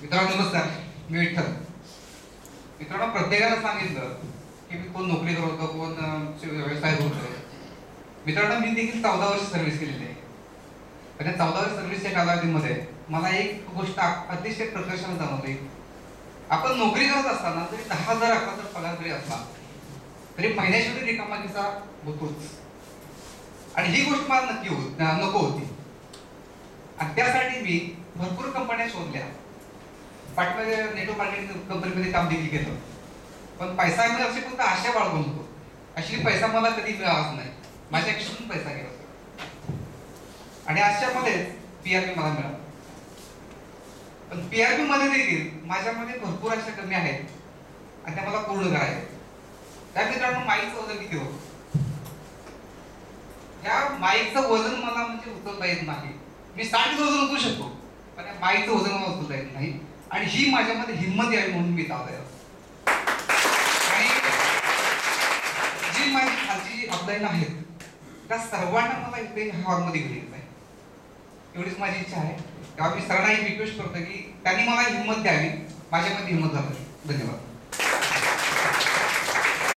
मित्रांनो नमस्कार, मी विठ्ठल. मित्रांनो, प्रत्येकाला सांगितलं की मी कोण नोकरी करतो, कोण व्यवसाय करतोय. मित्रांनो, मी देखील 14 वर्ष सर्व्हिस केलेली आहे. पण या 14 वर्ष सर्व्हिसच्या कालावधीमध्ये मला एक गोष्ट अतिशय प्रकर्षाने जाणवली. आपण नोकरी करत असताना जरी 10,000 11,000 पगार जरी असला तरी महिन्याशेवटी रिकामा खिसा होतोच. आणि ही गोष्ट मला नको होती. आणि त्यासाठी मी भरपूर कंपन्या शोधल्या. पाठमध्ये नेटवर्क मार्केटिंग कंपनीमध्ये काम देखील केलं. पण पैसा मिळाला अशी फक्त आशा बाळगून होतो. अशी पैसा मला कधी मिळालाच नाही. माझ्या खिशातून पैसा गेला. आणि अशामध्ये पीआरपी मला मिळाला. पण पीआरपी मध्ये देखील माझ्यामध्ये भरपूर अशा कमी आहेत आणि त्या मला पूर्ण करायच्या. त्या मित्रांनो, माईकचं वजन किती होतं? या माईकचं वजन मला म्हणजे उचलता येत नाही. मी 60 वजन उचलू शकतो, पण या माईकचं वजन मला उचलता येत नाही. आणि ही माझ्यामध्ये हिंमत यावी म्हणून मी चालतोय. आणि जी माझी खालची अपलाईन आहेत त्या सर्वांना मला इथे हॉलमध्ये घेऊन आहे, एवढीच माझी इच्छा आहे. तेव्हा मी सरांना एक रिक्वेस्ट करतो की त्यांनी मला हिंमत द्यावी. माझ्यामध्ये हिंमत झाली. धन्यवाद.